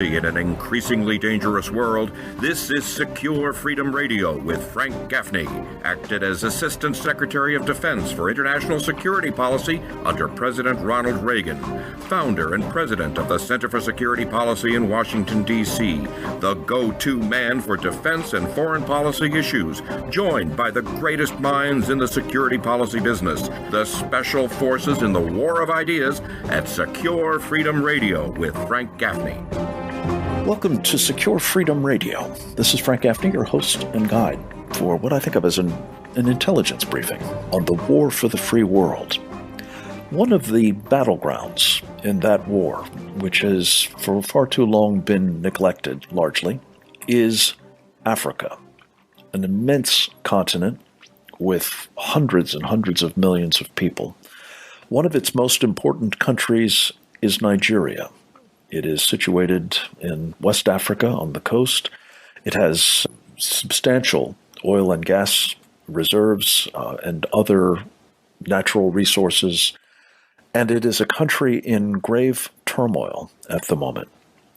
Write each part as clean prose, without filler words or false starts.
In an increasingly dangerous world, this is Secure Freedom Radio with Frank Gaffney, acted as Assistant Secretary of Defense for International Security Policy under President Ronald Reagan, founder and president of the Center for Security Policy in Washington, D.C., the go-to man for defense and foreign policy issues, joined by the greatest minds in the security policy business, the special forces in the war of ideas, at Secure Freedom Radio with Frank Gaffney. Welcome to Secure Freedom Radio. This is Frank Gaffney, your host and guide for what I think of as an intelligence briefing on the war for the free world. One of the battlegrounds in that war, which has for far too long been neglected largely, is Africa, an immense continent with hundreds and hundreds of millions of people. One of its most important countries is Nigeria. It is situated in West Africa on the coast. It has substantial oil and gas reserves and other natural resources. And it is a country in grave turmoil at the moment.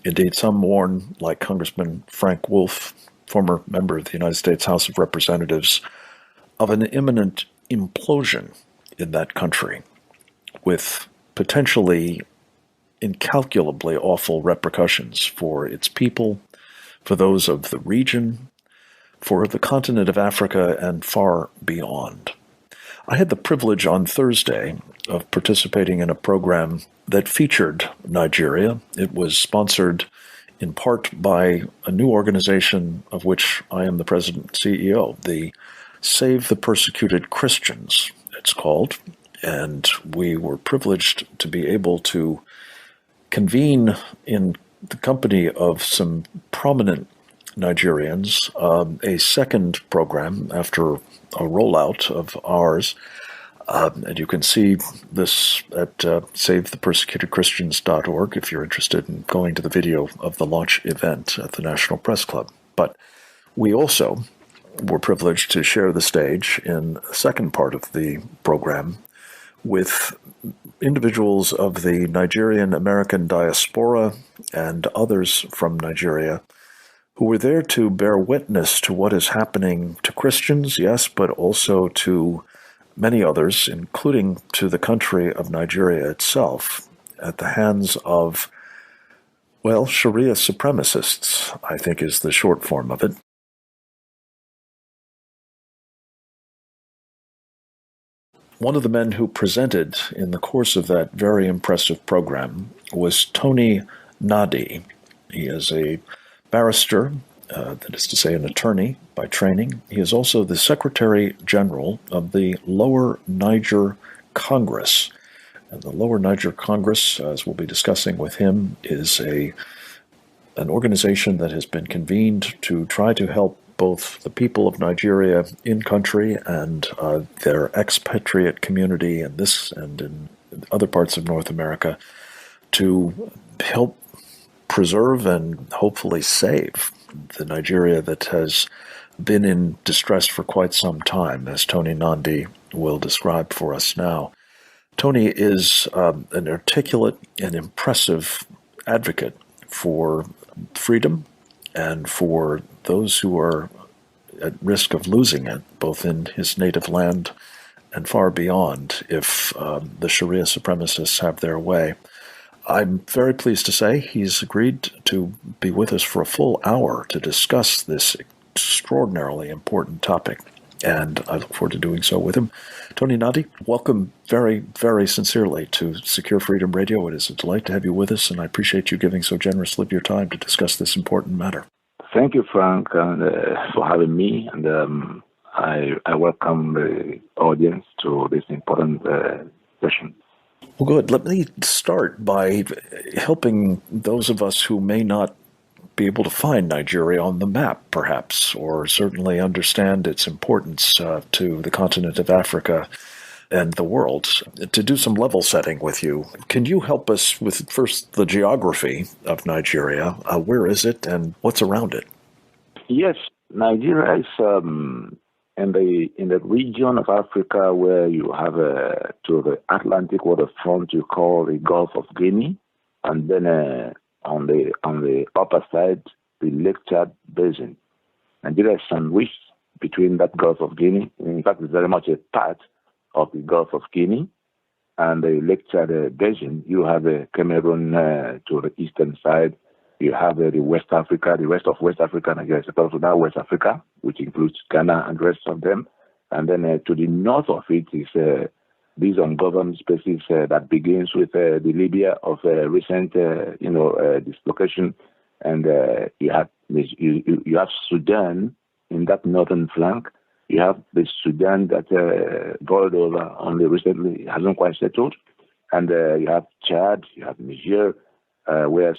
Indeed, some warn, like Congressman Frank Wolf, former member of the United States House of Representatives, of an imminent implosion in that country, with potentially incalculably awful repercussions for its people, for those of the region, for the continent of Africa, and far beyond. I had the privilege on Thursday of participating in a program that featured Nigeria. It was sponsored in part by a new organization of which I am the president and CEO, the Save the Persecuted Christians, it's called. And we were privileged to be able to convene in the company of some prominent Nigerians a second program after a rollout of ours. And you can see this at SaveThePersecutedChristians.org if you're interested in going to the video of the launch event at the National Press Club. But we also were privileged to share the stage in the second part of the program with individuals of the Nigerian American diaspora and others from Nigeria who were there to bear witness to what is happening to Christians, yes, but also to many others, including to the country of Nigeria itself, at the hands of, well, Sharia supremacists, I think is the short form of it. One of the men who presented in the course of that very impressive program was Tony Nnadi. He is a barrister, that is to say an attorney by training. He is also the Secretary General of the Lower Niger Congress. And the Lower Niger Congress, as we'll be discussing with him, is an organization that has been convened to try to help both the people of Nigeria in country and their expatriate community in this and in other parts of North America to help preserve and hopefully save the Nigeria that has been in distress for quite some time, as Tony Nnadi will describe for us now. Tony is an articulate and impressive advocate for freedom and for those who are at risk of losing it, both in his native land and far beyond, if the Sharia supremacists have their way. I'm very pleased to say he's agreed to be with us for a full hour to discuss this extraordinarily important topic, and I look forward to doing so with him. Tony Nnadi, welcome very, very sincerely to Secure Freedom Radio. It is a delight to have you with us, and I appreciate you giving so generously of your time to discuss this important matter. Thank you, Frank, for having me, and I welcome the audience to this important session. Well, good. Let me start by helping those of us who may not be able to find Nigeria on the map, perhaps, or certainly understand its importance to the continent of Africa and the world, to do some level setting with you. Can you help us with first the geography of Nigeria? Where is it and what's around it? Yes, Nigeria is in the region of Africa where you have to the Atlantic waterfront you call the Gulf of Guinea, and then on the upper side, the Lake Chad Basin. Nigeria is sandwiched between that Gulf of Guinea. In fact, it's very much a part of the Gulf of Guinea and the Lake Chad Basin. You have Cameroon to the eastern side. You have the West Africa, the rest of West Africa, Nigeria is also now West Africa, which includes Ghana and the rest of them. And then to the north of it is these ungoverned spaces that begins with the Libya of recent, dislocation, and you have Sudan in that northern flank. You have the Sudan that boiled over only recently, hasn't quite settled, and you have Chad, you have Niger, where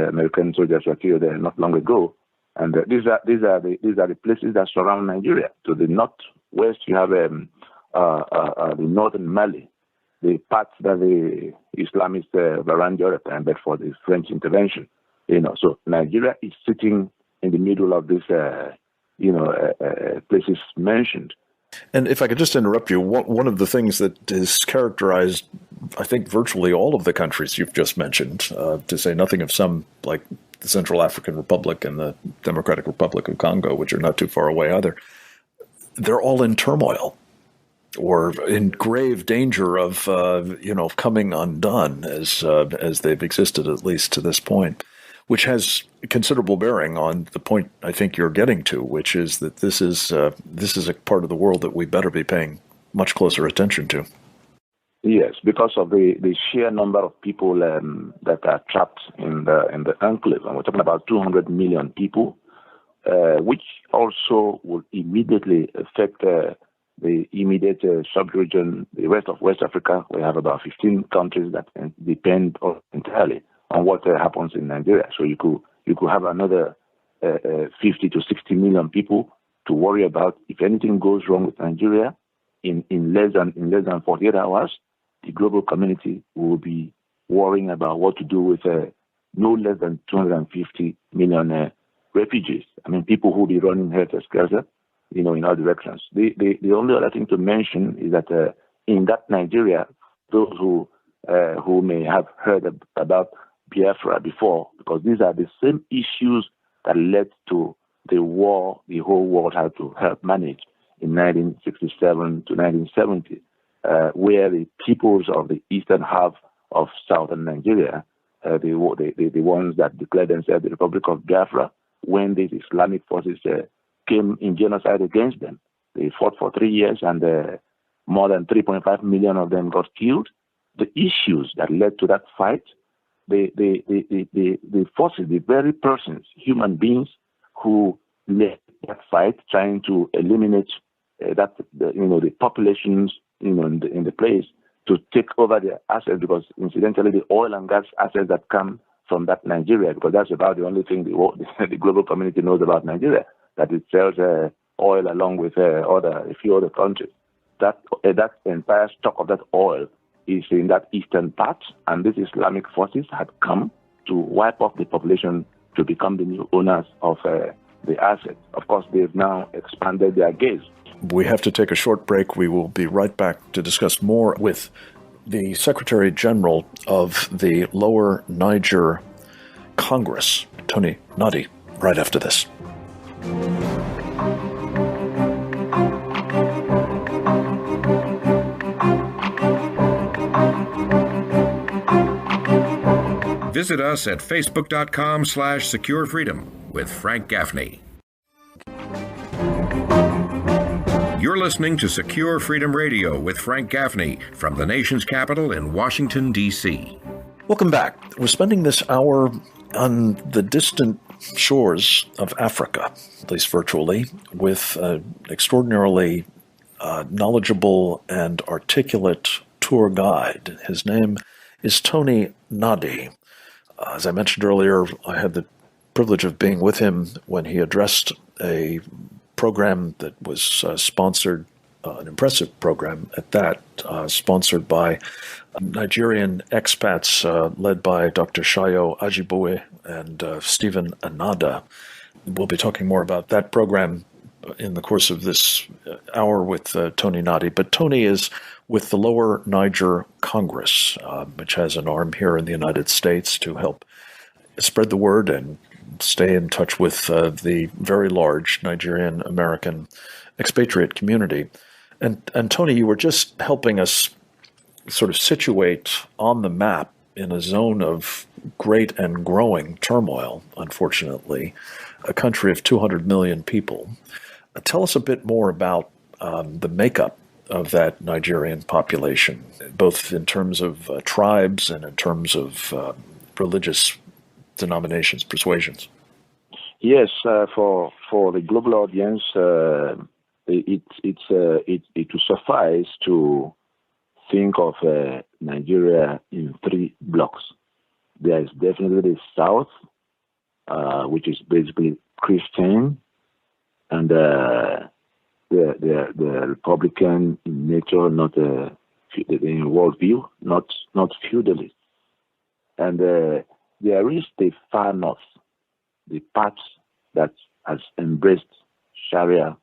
American soldiers were killed not long ago, and these are the places that surround Nigeria. To the northwest, you have the northern Mali, the parts that the Islamists around Europe and but for the French intervention. So Nigeria is sitting in the middle of these places mentioned. And if I could just interrupt you, one of the things that has characterized, I think, virtually all of the countries you've just mentioned, to say nothing of some like the Central African Republic and the Democratic Republic of Congo, which are not too far away either, they're all in turmoil or in grave danger of, coming undone as they've existed, at least to this point, which has considerable bearing on the point I think you're getting to, which is that this is a part of the world that we better be paying much closer attention to. Yes, because of the sheer number of people that are trapped in the enclave, and we're talking about 200 million people, which also will immediately affect the immediate sub-region, the rest of West Africa. We have about 15 countries that depend entirely on what happens in Nigeria. So you could have another 50 to 60 million people to worry about. If anything goes wrong with Nigeria in less than 48 hours, the global community will be worrying about what to do with no less than 250 million refugees. I mean, people who will be running helter-skelter, in all directions. The only other thing to mention is that in that Nigeria, those who may have heard about Biafra before, because these are the same issues that led to the war the whole world had to help manage in 1967 to 1970, where the peoples of the eastern half of southern Nigeria, the ones that declared themselves the Republic of Biafra, when these Islamic forces came in genocide against them. They fought for 3 years and more than 3.5 million of them got killed. The issues that led to that fight, the forces, the very persons, human beings who led that fight, trying to eliminate the populations, in the place, to take over their assets, because incidentally the oil and gas assets that come from that Nigeria, because that's about the only thing the global community knows about Nigeria, that it sells oil along with a few other countries. That entire stock of that oil is in that eastern part, and these Islamic forces had come to wipe off the population to become the new owners of the assets. Of course, they've now expanded their gaze. We have to take a short break. We will be right back to discuss more with the Secretary General of the Lower Niger Congress, Tony Nadi, right after this. Visit us at facebook.com/securefreedom with Frank Gaffney. You're listening to Secure Freedom Radio with Frank Gaffney from the nation's capital in Washington, D.C. Welcome back. We're spending this hour on the distant shores of Africa, at least virtually, with an extraordinarily knowledgeable and articulate tour guide. His name is Tony Nadi. As I mentioned earlier, I had the privilege of being with him when he addressed a program that was sponsored, an impressive program at that, sponsored by Nigerian expats led by Dr. Shayo Ajiboye and Stephen Anada. We'll be talking more about that program in the course of this hour with Tony Nadi. But Tony is with the Lower Niger Congress, which has an arm here in the United States to help spread the word and stay in touch with the very large Nigerian American expatriate community. And Tony, you were just helping us sort of situate on the map in a zone of great and growing turmoil, unfortunately, a country of 200 million people. Tell us a bit more about the makeup of that Nigerian population, both in terms of tribes and in terms of religious denominations, persuasions. Yes, for the global audience, it will suffice to think of Nigeria in three blocks. There is definitely the South, which is basically Christian, and the Republican in nature, not in worldview, not feudalist. And there is the far north, the part that has embraced Sharia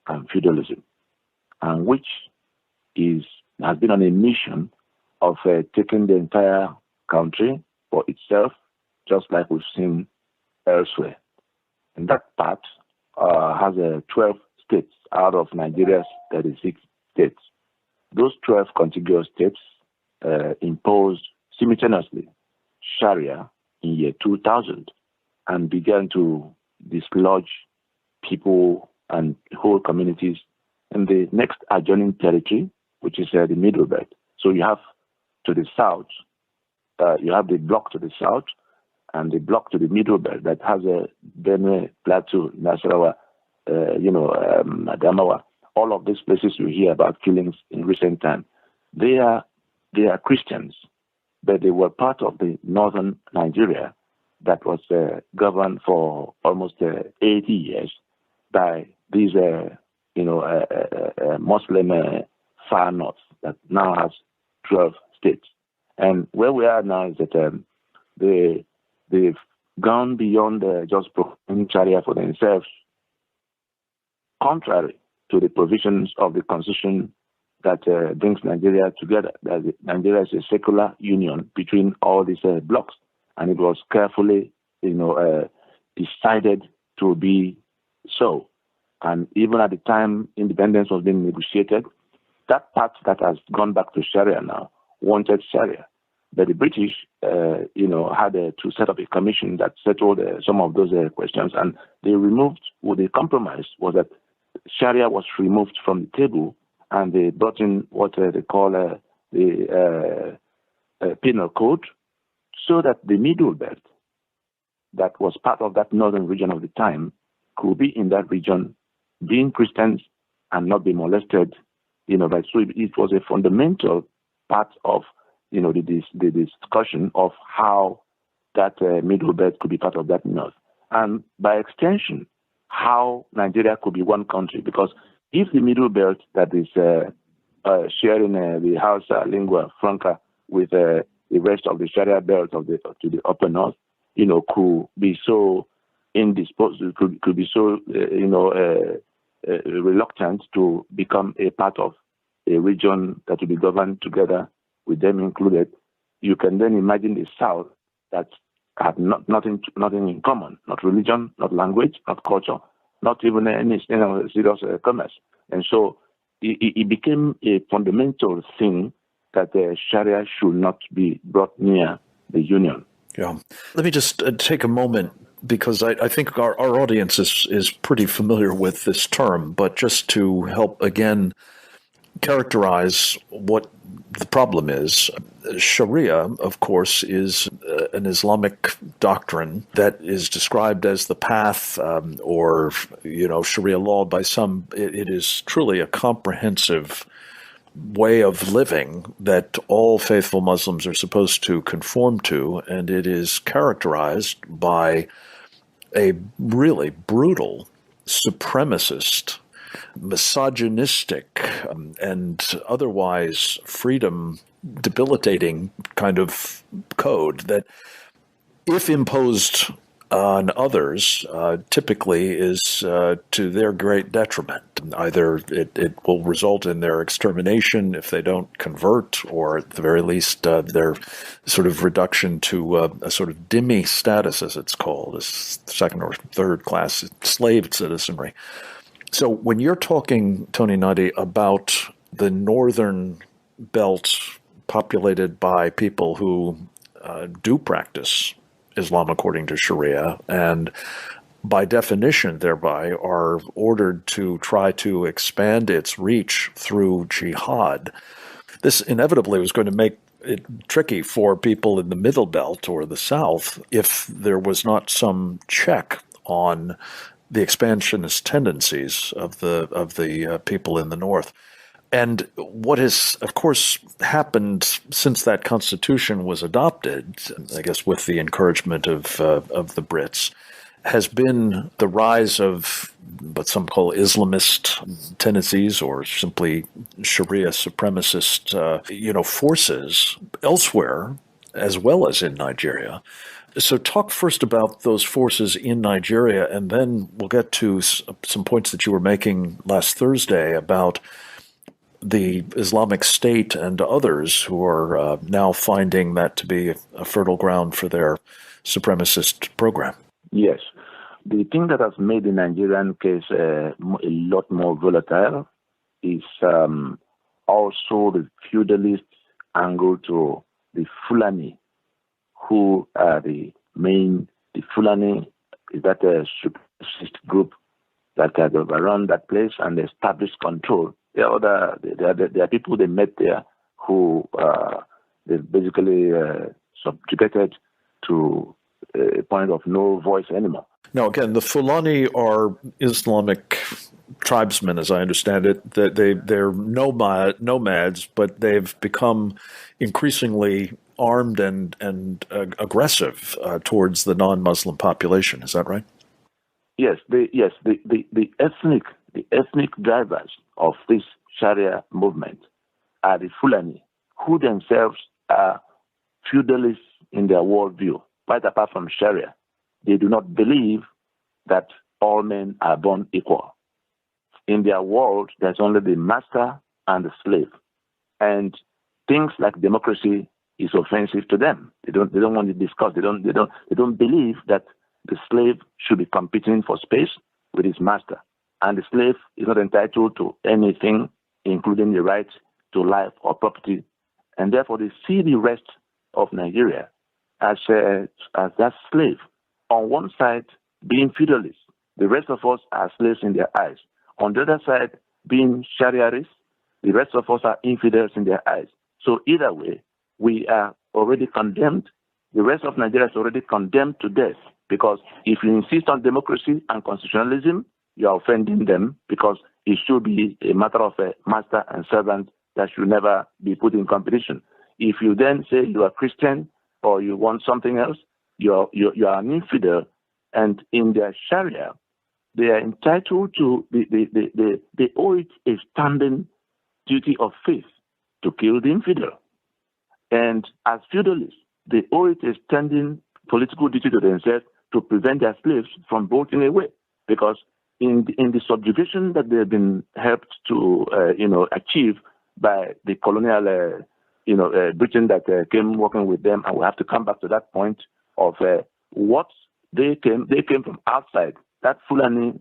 and feudalism, and which has been on a mission of taking the entire country for itself, just like we've seen elsewhere. And that part has 12 states out of Nigeria's 36 states. Those 12 contiguous states imposed simultaneously Sharia in year 2000 and began to dislodge people and whole communities in the next adjoining territory, which is the Middle Belt. So you have to the south, you have the block to the south and the block to the Middle Belt that has a Benue, Plateau, Nasarawa, Adamawa. All of these places you hear about killings in recent time. They are Christians, but they were part of the northern Nigeria that was governed for almost 80 years by these, Muslim far north that now has 12 states. And where we are now is that they've gone beyond just proclaiming Sharia for themselves, contrary to the provisions of the Constitution that brings Nigeria together. That Nigeria is a secular union between all these blocks, and it was carefully, decided to be so. And even at the time independence was being negotiated, that part that has gone back to Sharia now wanted Sharia. But the British, had to set up a commission that settled some of those questions, and they removed, what the compromise was that Sharia was removed from the table, and they brought in what they call the penal code, so that the Middle Belt, that was part of that northern region of the time, could be in that region, being Christians and not be molested. But so it was a fundamental part of the discussion of how that Middle Belt could be part of that north, and by extension, how Nigeria could be one country. Because if the Middle Belt that is sharing the Hausa lingua franca with the rest of the Sharia belt to the upper north, could be so indisposed, could be so reluctant to become a part of a region that will be governed together with them included, you can then imagine the South that had nothing in common, not religion, not language, not culture, not even any serious commerce. And so it became a fundamental thing that Sharia should not be brought near the Union. Yeah. Let me just take a moment, because I think our audience is pretty familiar with this term, but just to help again characterize what the problem is. Sharia, of course, is an Islamic doctrine that is described as the path or Sharia law by some. It is truly a comprehensive way of living that all faithful Muslims are supposed to conform to, and it is characterized by a really brutal, supremacist, misogynistic, and otherwise freedom debilitating kind of code that, if imposed on others typically is to their great detriment. Either it will result in their extermination if they don't convert, or at the very least their sort of reduction to a sort of dhimmi status, as it's called, as second or third class slave citizenry. So when you're talking, Tony Nadi, about the northern belt populated by people who do practice Islam according to Sharia, and by definition thereby are ordered to try to expand its reach through jihad, this inevitably was going to make it tricky for people in the middle belt or the south if there was not some check on the expansionist tendencies of the people in the north. And what has, of course, happened since that constitution was adopted, I guess with the encouragement of the Brits, has been the rise of what some call Islamist tendencies, or simply Sharia supremacist, forces elsewhere, as well as in Nigeria. So talk first about those forces in Nigeria, and then we'll get to some points that you were making last Thursday about the Islamic State and others who are now finding that to be a fertile ground for their supremacist program. Yes. The thing that has made the Nigerian case a lot more volatile is also the feudalist angle to the Fulani, who are the Fulani is that a supremacist group that have around that place and established control. There are people they met there who they basically subjugated to a point of no voice anymore. Now, again, the Fulani are Islamic tribesmen, as I understand it. They're nomads, but they've become increasingly armed and aggressive towards the non-Muslim population. Is that right? Yes. The ethnic drivers of this Sharia movement are the Fulani, who themselves are feudalists in their worldview. Quite apart from Sharia, they do not believe that all men are born equal. In their world, there's only the master and the slave, and things like democracy is offensive to them. They don't want to discuss. They don't believe that the slave should be competing for space with his master, and the slave is not entitled to anything, including the right to life or property, and therefore they see the rest of Nigeria as that slave. On one side, being feudalists, the rest of us are slaves in their eyes. On the other side, being Shariarists, the rest of us are infidels in their eyes. So either way, we are already condemned. The rest of Nigeria is already condemned to death, because if you insist on democracy and constitutionalism, you are offending them, because it should be a matter of a master and servant that should never be put in competition. If you then say you are Christian or you want something else, you are an infidel, and in their Sharia, they are entitled to they owe it a standing duty of faith to kill the infidel, and as feudalists, they owe it a standing political duty to themselves to prevent their slaves from voting away, because in the subjugation that they have been helped to achieve by the colonial Britain that came working with them, and we have to come back to that point of what they came from outside. That Fulani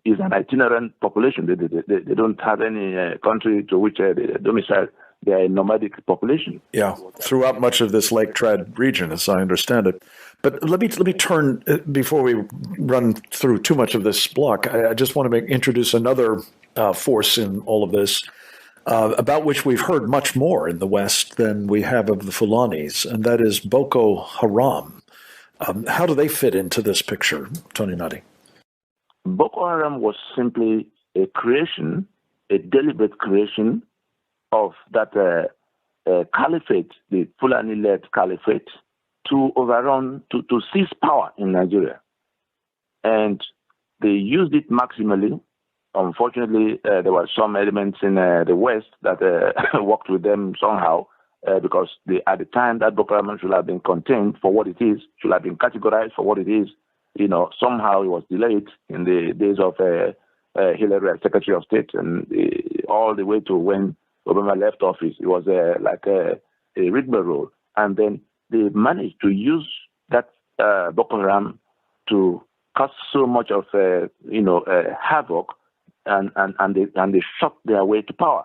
is an itinerant population. They don't have any country to which they domicile. They are a nomadic population. Yeah, throughout much of this Lake Chad region, as I understand it. But let me turn, before we run through too much of this block, I just want to introduce another force in all of this, about which we've heard much more in the West than we have of the Fulanis, and that is Boko Haram. How do they fit into this picture, Tony Nadi? Boko Haram was simply a deliberate creation of that caliphate, the Fulani-led caliphate, to overrun, to seize power in Nigeria. And they used it maximally. Unfortunately, there were some elements in the West that worked with them somehow, because at the time that Boko Haram should have been contained for what it is, should have been categorized for what it is. Somehow it was delayed in the days of Hillary as Secretary of State, and all the way to when Obama left office. It was like a rigmarole. And then they managed to use that Boko Haram to cause so much of havoc, and they shot their way to power.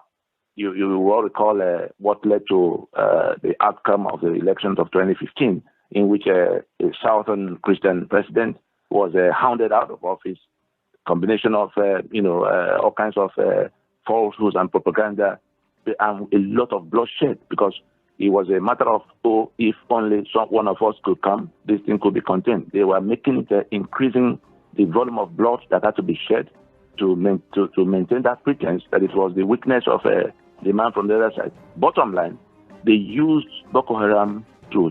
You will recall what led to the outcome of the elections of 2015, in which a Southern Christian president was hounded out of office. Combination of all kinds of falsehoods and propaganda, and a lot of bloodshed, because it was a matter of, if only one of us could come, this thing could be contained. They were making it increasing the volume of blood that had to be shed to maintain that pretense that it was the weakness of the man from the other side. Bottom line, they used Boko Haram to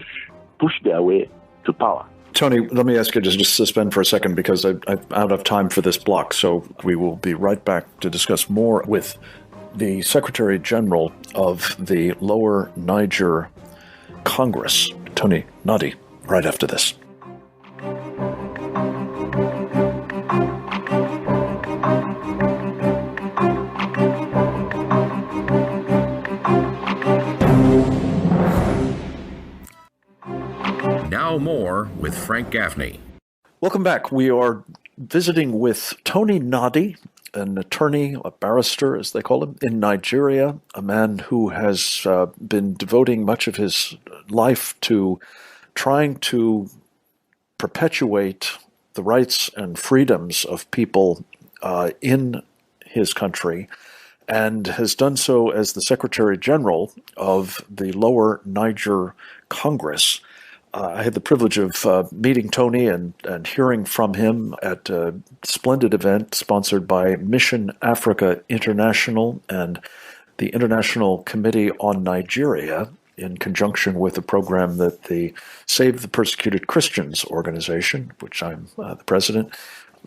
push their way to power. Tony, let me ask you to just suspend for a second, because I'm out of time for this block. So we will be right back to discuss more with the Secretary General of the Lower Niger Congress, Tony Nadi, right after this. Now more with Frank Gaffney. Welcome back. We are visiting with Tony Nadi, an attorney, a barrister, as they call him, in Nigeria, a man who has been devoting much of his life to trying to perpetuate the rights and freedoms of people in his country, and has done so as the Secretary General of the Lower Niger Congress. I had the privilege of meeting Tony and hearing from him at a splendid event sponsored by Mission Africa International and the International Committee on Nigeria, in conjunction with a program that the Save the Persecuted Christians organization, which I'm the president,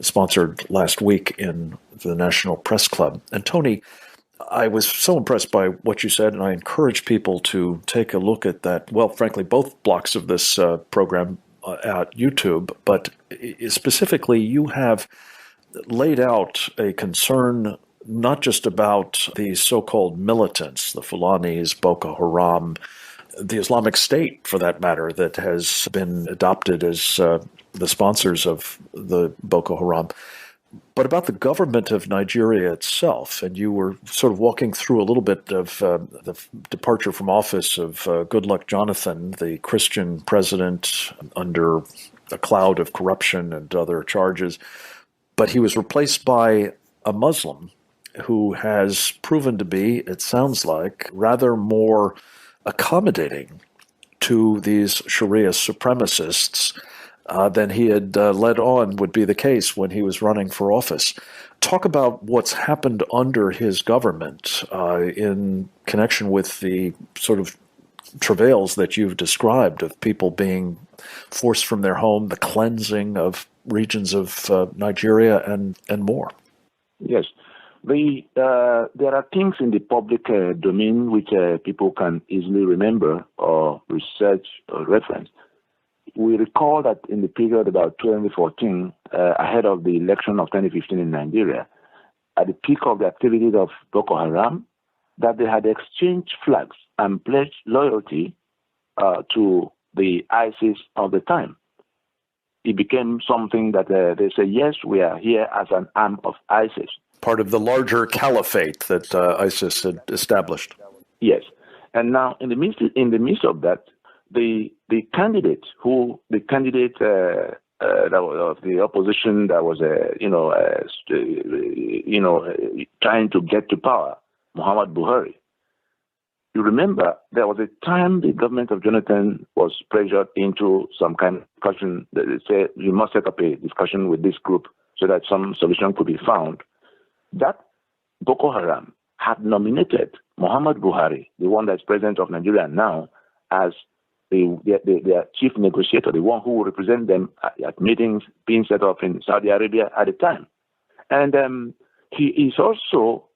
sponsored last week in the National Press Club. And Tony, I was so impressed by what you said, and I encourage people to take a look at that. Well, frankly, both blocks of this program at YouTube, but specifically, you have laid out a concern not just about the so-called militants, the Fulanis, Boko Haram, the Islamic State, for that matter, that has been adopted as the sponsors of the Boko Haram, but about the government of Nigeria itself. And you were sort of walking through a little bit of the departure from office of Goodluck Jonathan, the Christian president, under a cloud of corruption and other charges. But he was replaced by a Muslim who has proven to be, it sounds like, rather more accommodating to these Sharia supremacists than he had led on would be the case when he was running for office. Talk about what's happened under his government in connection with the sort of travails that you've described of people being forced from their home, the cleansing of regions of Nigeria, and more. Yes. There are things in the public domain which people can easily remember or research or reference. We recall that in the period about 2014, ahead of the election of 2015 in Nigeria, at the peak of the activities of Boko Haram, that they had exchanged flags and pledged loyalty to the ISIS of the time. It became something that they say, yes, we are here as an arm of ISIS. Part of the larger caliphate that ISIS had established. Yes. And now, in the midst of that, the candidate that was of the opposition that was trying to get to power, Muhammad Buhari. You remember there was a time the government of Jonathan was pressured into some kind of discussion. They said you must set up a discussion with this group so that some solution could be found. That Boko Haram had nominated Muhammad Buhari, the one that's president of Nigeria now, as their chief negotiator, the one who will represent them at meetings being set up in Saudi Arabia at the time. And he is also,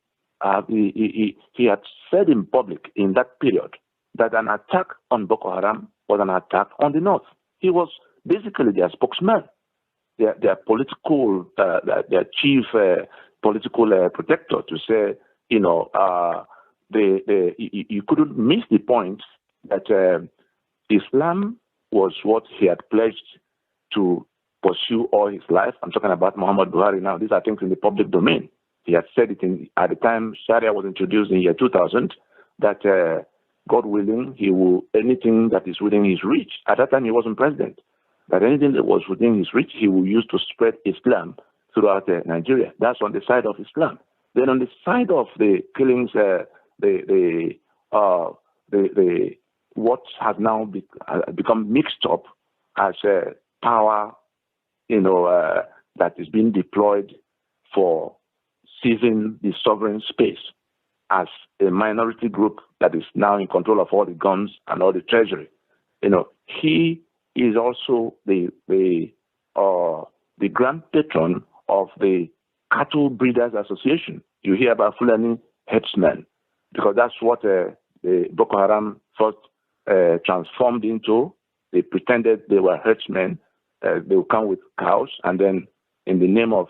he had said in public in that period that an attack on Boko Haram was an attack on the North. He was basically their spokesman, their political, their chief political protector, to say, you couldn't miss the point that Islam was what he had pledged to pursue all his life. I'm talking about Muhammad Buhari now. These are things in the public domain. He had said it at the time Sharia was introduced in the year 2000, that God willing, he will, anything that is within his reach. At that time, he wasn't president. That anything that was within his reach, he will use to spread Islam throughout Nigeria. That's on the side of Islam. Then on the side of the killings, what has now become mixed up as power, that is being deployed for seizing the sovereign space as a minority group that is now in control of all the guns and all the treasury. He is also the grand patron of the Cattle Breeders Association. You hear about Fulani headsmen, because that's what the Boko Haram first transformed into. They pretended they were herdsmen. They would come with cows, and then in the name of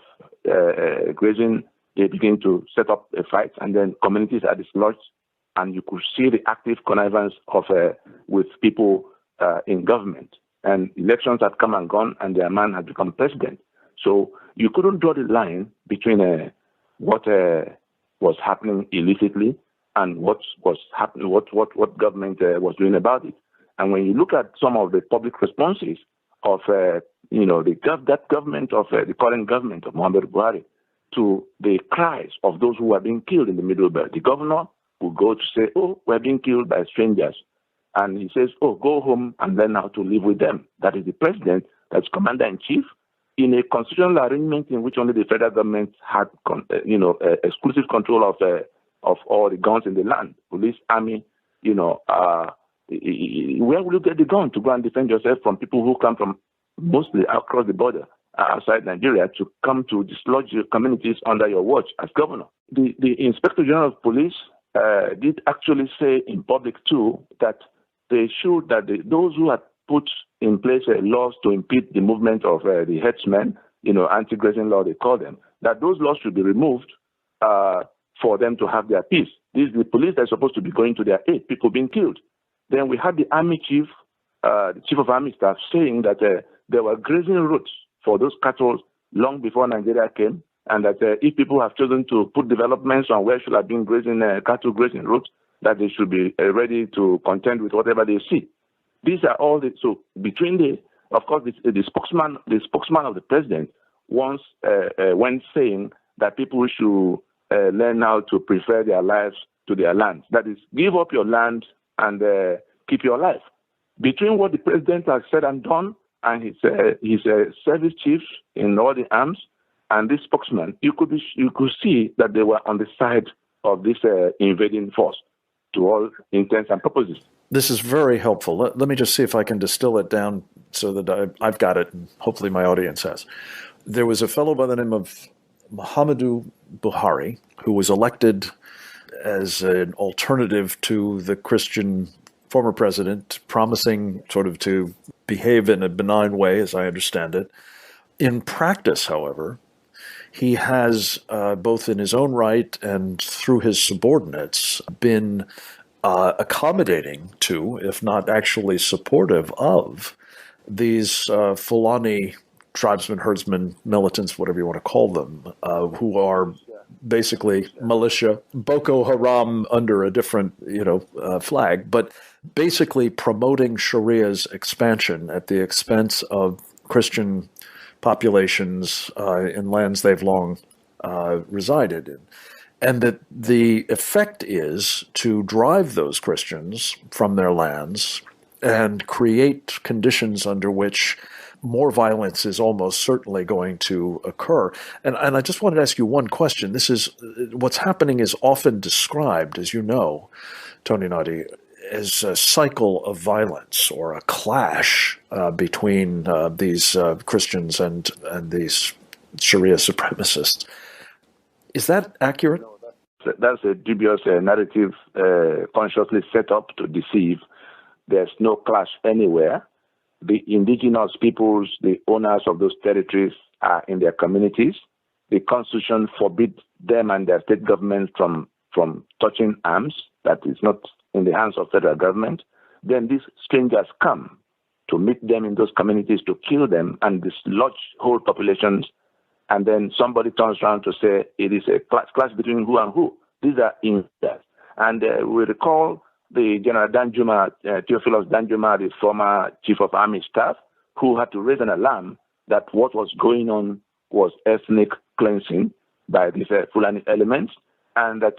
grazing, they begin to set up a fight, and then communities are dislodged, and you could see the active connivance of with people in government. And elections had come and gone, and their man had become president. So you couldn't draw the line between what was happening illicitly and what was happening, what government was doing about it. And when you look at some of the public responses of that government of the current government of Muhammad Buhari to the cries of those who are being killed in the Middle Belt, the governor will go to say, "Oh, we're being killed by strangers," and he says, "Oh, go home and learn how to live with them." That is the president, that's commander-in-chief, in a constitutional arrangement in which only the federal government had, exclusive control of all the guns in the land, police, army. Where will you get the gun to go and defend yourself from people who come from mostly across the border outside Nigeria to come to dislodge your communities under your watch as governor? The Inspector General of Police did actually say in public too that they should, that those who had put in place laws to impede the movement of the headsmen, anti-grazing law they call them, that those laws should be removed for them to have their peace. The police are supposed to be going to their aid, people being killed. Then we had the army chief, the chief of army staff, saying that there were grazing routes for those cattle long before Nigeria came, and that if people have chosen to put developments on where should have been cattle grazing routes, that they should be ready to contend with whatever they see. These are all so between the spokesman of the president once when saying that people should learn how to prefer their lives to their land. That is, give up your land and keep your life. Between what the president has said and done, and his service chiefs in all the arms, and this spokesman, you could see that they were on the side of this invading force, to all intents and purposes. This is very helpful. Let me just see if I can distill it down so that I've got it, and hopefully my audience has. There was a fellow by the name of Muhammadu Buhari who was elected as an alternative to the Christian former president, promising sort of to behave in a benign way, as I understand it. In practice, however, he has, both in his own right and through his subordinates, been accommodating to, if not actually supportive of, these Fulani tribesmen, herdsmen, militants, whatever you want to call them, who are basically militia, Boko Haram under a different, flag, but basically promoting Sharia's expansion at the expense of Christian populations in lands they've long resided in. And that the effect is to drive those Christians from their lands and create conditions under which more violence is almost certainly going to occur. And I just wanted to ask you one question. This is, what's happening is often described, as you know, Tony Nadi, as a cycle of violence or a clash between these Christians and these Sharia supremacists. Is that accurate? That's a dubious narrative consciously set up to deceive. There's no clash anywhere. The indigenous peoples, the owners of those territories, are in their communities. The Constitution forbids them and their state government from touching arms. That is not in the hands of federal government. Then these strangers come to meet them in those communities to kill them and dislodge whole populations. And then somebody turns around to say it is a clash between who and who. These are invaders. And we recall the General Danjuma, Theophilus Danjuma, the former chief of army staff, who had to raise an alarm that what was going on was ethnic cleansing by these Fulani elements, and that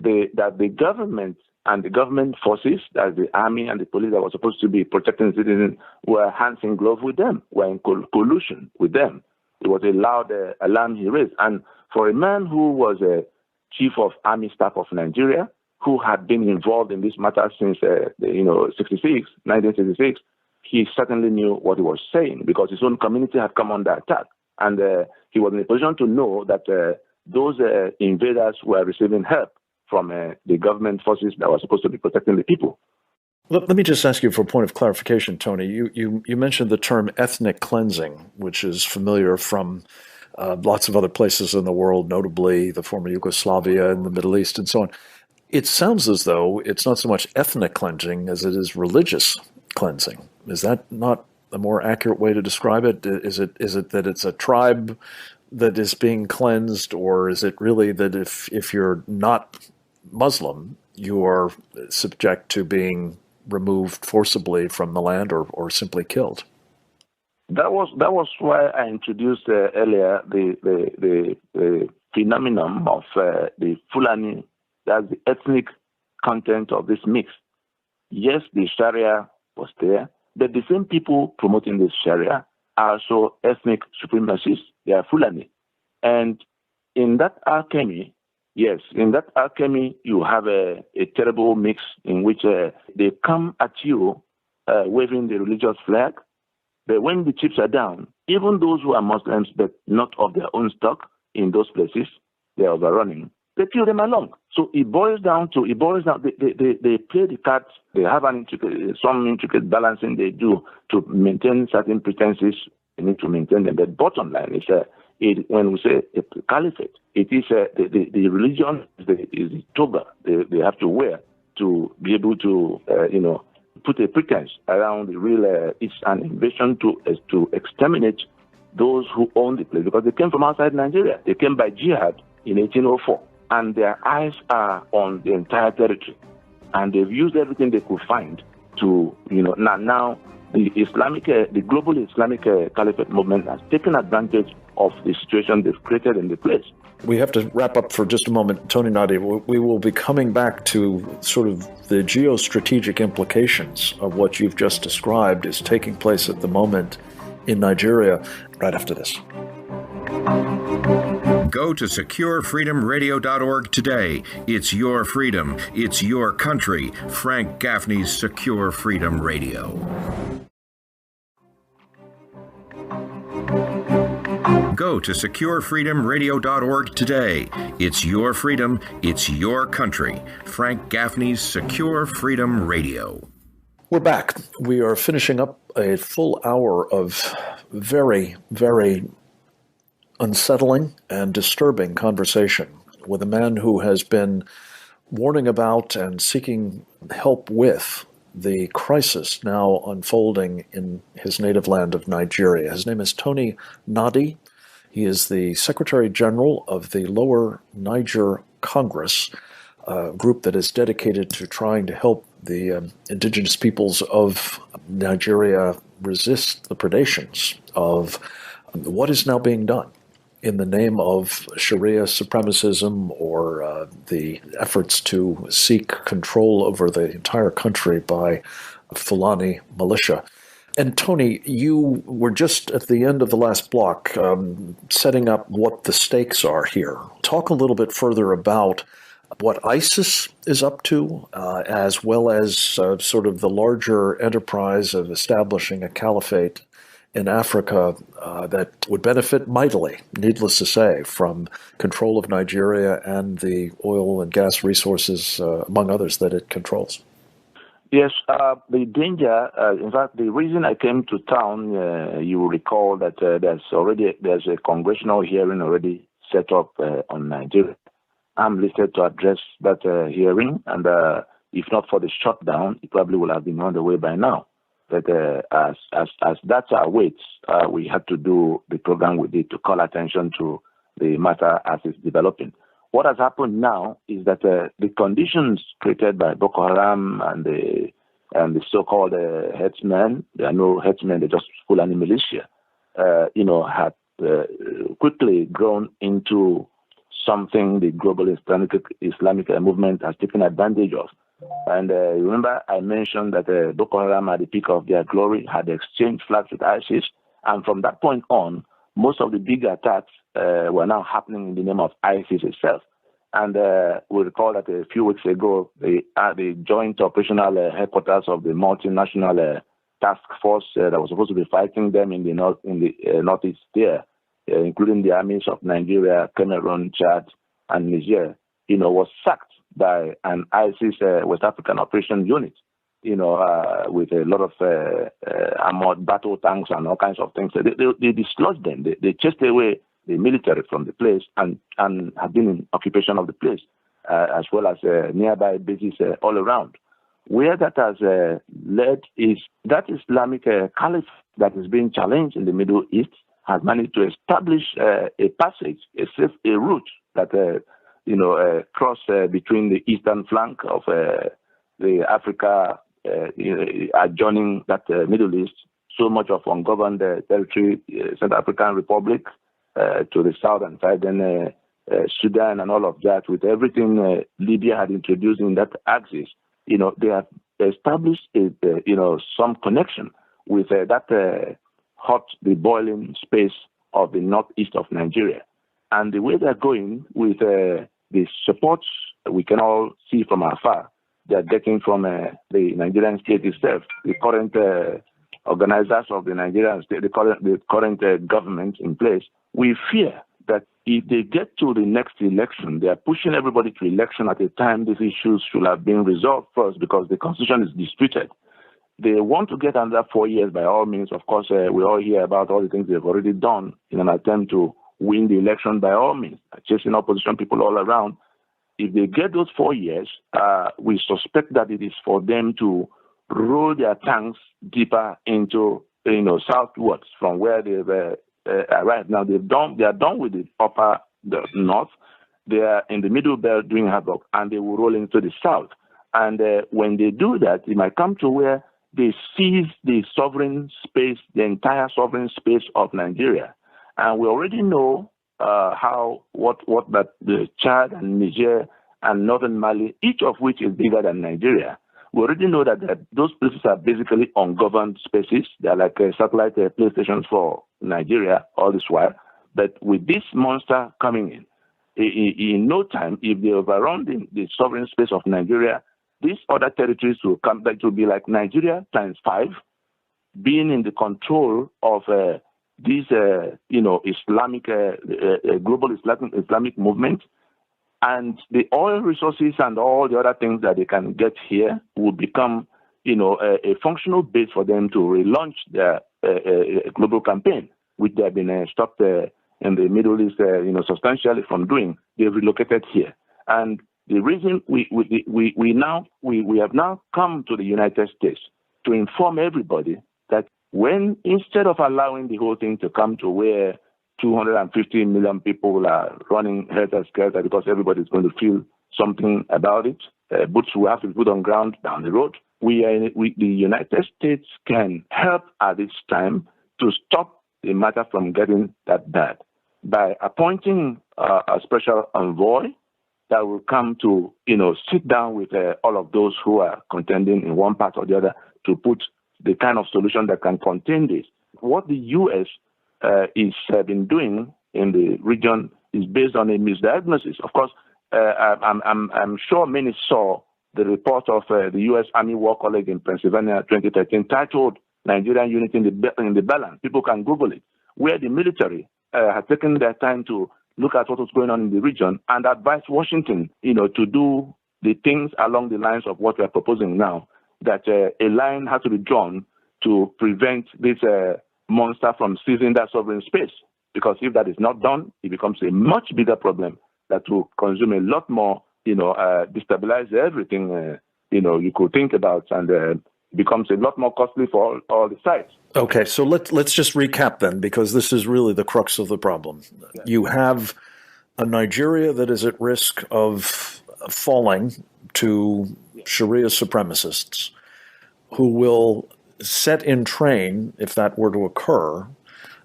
the government and the government forces, that the army and the police that were supposed to be protecting citizens, were hands in glove with them, were in collusion with them. It was a loud alarm he raised. And for a man who was a chief of army staff of Nigeria, who had been involved in this matter since 1966, he certainly knew what he was saying, because his own community had come under attack. And he was in a position to know that those invaders were receiving help from the government forces that were supposed to be protecting the people. Let me just ask you for a point of clarification, Tony. You mentioned the term ethnic cleansing, which is familiar from lots of other places in the world, notably the former Yugoslavia and the Middle East and so on. It sounds as though it's not so much ethnic cleansing as it is religious cleansing. Is that not a more accurate way to describe it? Is it that it's a tribe that is being cleansed, or is it really that if you're not Muslim, you are subject to being removed forcibly from the land or simply killed? That was why I introduced earlier the phenomenon of the Fulani. That's the ethnic content of this mix. Yes, the Sharia was there, but the same people promoting the Sharia are also ethnic supremacists. They are Fulani. And in that alchemy, you have a terrible mix in which they come at you waving the religious flag. But when the chips are down, even those who are Muslims but not of their own stock in those places, they are overrunning. They kill them along. So it boils down. They play the cards. They have some intricate balancing they do to maintain certain pretenses. They need to maintain them. But bottom line is when we say a caliphate, it is the religion is the toga they have to wear to be able to put a pretense around the real. It's an invasion to exterminate those who own the place, because they came from outside Nigeria. They came by jihad in 1804. And their eyes are on the entire territory. And they've used everything they could find to, now the global Islamic Caliphate movement has taken advantage of the situation they've created in the place. We have to wrap up for just a moment. Tony Nadi, we will be coming back to sort of the geostrategic implications of what you've just described is taking place at the moment in Nigeria right after this. Go to SecureFreedomRadio.org today. It's your freedom. It's your country. Frank Gaffney's Secure Freedom Radio. Go to SecureFreedomRadio.org today. It's your freedom. It's your country. Frank Gaffney's Secure Freedom Radio. We're back. We are finishing up a full hour of very, very unsettling and disturbing conversation with a man who has been warning about and seeking help with the crisis now unfolding in his native land of Nigeria. His name is Tony Nadi. He is the Secretary General of the Lower Niger Congress, a group that is dedicated to trying to help the indigenous peoples of Nigeria resist the predations of what is now being done in the name of Sharia supremacism or the efforts to seek control over the entire country by Fulani militia. And Tony, you were just at the end of the last block setting up what the stakes are here. Talk a little bit further about what ISIS is up to, as well as sort of the larger enterprise of establishing a caliphate in Africa that would benefit mightily, needless to say, from control of Nigeria and the oil and gas resources, among others, that it controls. Yes, the danger, in fact, the reason I came to town, you will recall that there's a congressional hearing already set up on Nigeria. I'm listed to address that hearing, and if not for the shutdown, it probably would have been on the way by now. But as that awaits, we had to do the program we did to call attention to the matter as it's developing. What has happened now is that the conditions created by Boko Haram and the so-called headsmen, there are no headsmen, they're just Fulani militia, had quickly grown into something the global Islamic movement has taken advantage of. And remember, I mentioned that Boko Haram, at the peak of their glory, had exchanged flags with ISIS. And from that point on, most of the big attacks were now happening in the name of ISIS itself. And we recall that a few weeks ago, the joint operational headquarters of the multinational task force that was supposed to be fighting them in the northeast there, including the armies of Nigeria, Cameroon, Chad, and Niger, was sacked by an ISIS West African operation unit, with a lot of armored battle tanks and all kinds of things. They dislodged them. They chased away the military from the place and have been in occupation of the place, as well as nearby bases all around. Where that has led is that Islamic caliphate that is being challenged in the Middle East has managed to establish a passage, a route that cross between the eastern flank of the Africa adjoining that Middle East, so much of ungoverned territory, Central African Republic, to the south and southern Sudan and all of that, with everything Libya had introduced in that axis, they have established some connection with that the boiling space of the northeast of Nigeria. And the way they're going with the support we can all see from afar, they're getting from the Nigerian state itself, the current organizers of the Nigerian state, the current government in place. We fear that if they get to the next election, they are pushing everybody to election at a time these issues should have been resolved first, because the constitution is disputed. They want to get another 4 years by all means. Of course, we all hear about all the things they've already done in an attempt to win the election by all means, chasing opposition people all around. If they get those 4 years, we suspect that it is for them to roll their tanks deeper into, southwards from where they've arrived. Now they are done with the north. They are in the middle belt doing havoc, and they will roll into the south. And when they do that, it might come to where they seize the sovereign space, the entire sovereign space of Nigeria. And we already know the Chad and Niger and northern Mali, each of which is bigger than Nigeria. We already know that those places are basically ungoverned spaces. They're like satellite PlayStations for Nigeria all this while. But with this monster coming in no time, if they overrun the sovereign space of Nigeria, these other territories will come back to be like Nigeria times 5, being in the control of these, Islamic, global Islamic movement. And the oil resources and all the other things that they can get here will become, a functional base for them to relaunch their global campaign, which they have been stopped in the Middle East, substantially from doing. They've relocated here. And the reason we have now come to the United States to inform everybody that when, instead of allowing the whole thing to come to where 250 million people are running helter-skelter because everybody's going to feel something about it, boots will have to be put on ground down the road, the United States can help at this time to stop the matter from getting that bad by appointing a special envoy that will come to, sit down with all of those who are contending in one part or the other to put the kind of solution that can contain this. What the U.S. is been doing in the region is based on a misdiagnosis. Of course, I'm sure many saw the report of the U.S. Army War College in Pennsylvania 2013 titled Nigerian unity in the balance. People can Google it, where the military has taken their time to look at what was going on in the region and advise Washington, to do the things along the lines of what we are proposing now, that a line has to be drawn to prevent this monster from seizing that sovereign space. Because if that is not done, it becomes a much bigger problem that will consume a lot more, destabilize everything, you could think about, and becomes a lot more costly for all the sides. Okay, so let's just recap then, because this is really the crux of the problem. Yeah. You have a Nigeria that is at risk of falling to Sharia supremacists who will set in train, if that were to occur,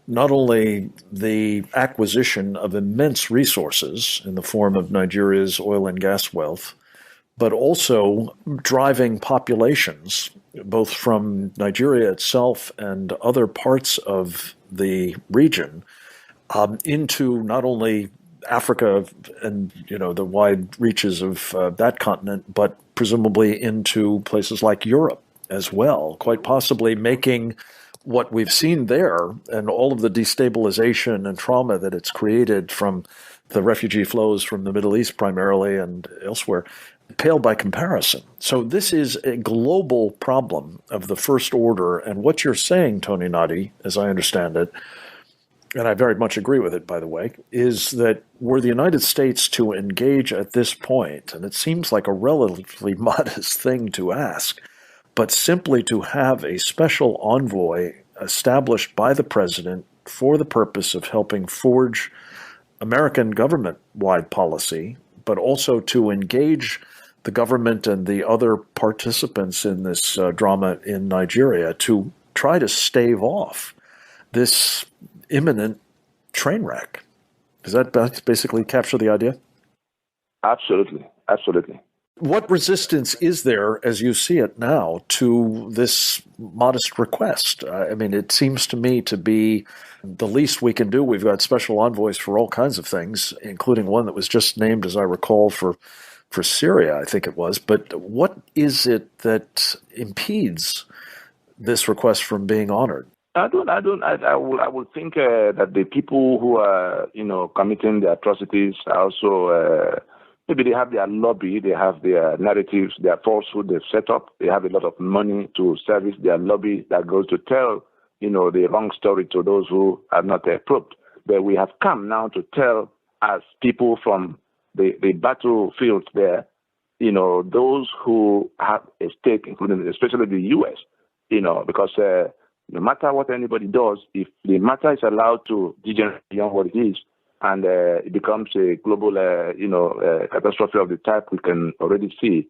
not only the acquisition of immense resources in the form of Nigeria's oil and gas wealth, but also driving populations, both from Nigeria itself and other parts of the region, into not only Africa and the wide reaches of that continent, but presumably into places like Europe as well, quite possibly making what we've seen there and all of the destabilization and trauma that it's created from the refugee flows from the Middle East primarily and elsewhere, pale by comparison. So this is a global problem of the first order. And what you're saying, Tony Nadi, as I understand it, and I very much agree with it, by the way, is that were the United States to engage at this point, and it seems like a relatively modest thing to ask, but simply to have a special envoy established by the president for the purpose of helping forge American government-wide policy, but also to engage the government and the other participants in this drama in Nigeria to try to stave off this imminent train wreck. Does that basically capture the idea? Absolutely. Absolutely. What resistance is there, as you see it now, to this modest request? I mean, it seems to me to be the least we can do. We've got special envoys for all kinds of things, including one that was just named, as I recall, for Syria, I think it was. But what is it that impedes this request from being honored? I would think that the people who are, committing the atrocities are also, maybe they have their lobby, they have their narratives, their falsehood they've set up. They have a lot of money to service their lobby that goes to tell, the wrong story to those who are not approved. But we have come now to tell, as people from the battlefield there, those who have a stake, including especially the U.S., because no matter what anybody does, if the matter is allowed to degenerate beyond what it is, and it becomes a global, catastrophe of the type we can already see,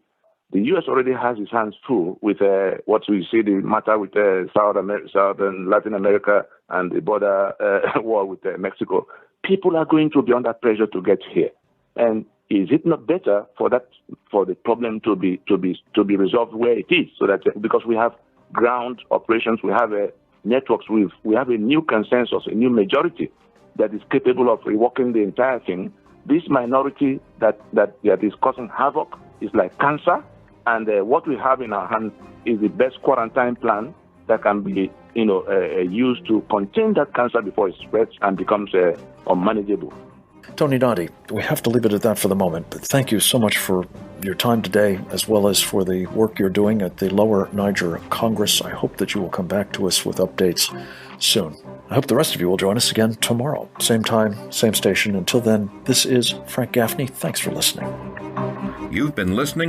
the U.S. already has its hands full with what we see the matter with Southern Latin America and the border war with Mexico. People are going to be under pressure to get here, and is it not better for the problem to be resolved where it is, so that because we have ground operations, we have networks, we have a new consensus, a new majority that is capable of reworking the entire thing. This minority that is causing havoc is like cancer, and what we have in our hands is the best quarantine plan that can be used to contain that cancer before it spreads and becomes unmanageable. Tony Nadi, we have to leave it at that for the moment, but thank you so much for your time today, as well as for the work you're doing at the Lower Niger Congress. I hope that you will come back to us with updates soon. I hope the rest of you will join us again tomorrow. Same time, same station. Until then, this is Frank Gaffney. Thanks for listening. You've been listening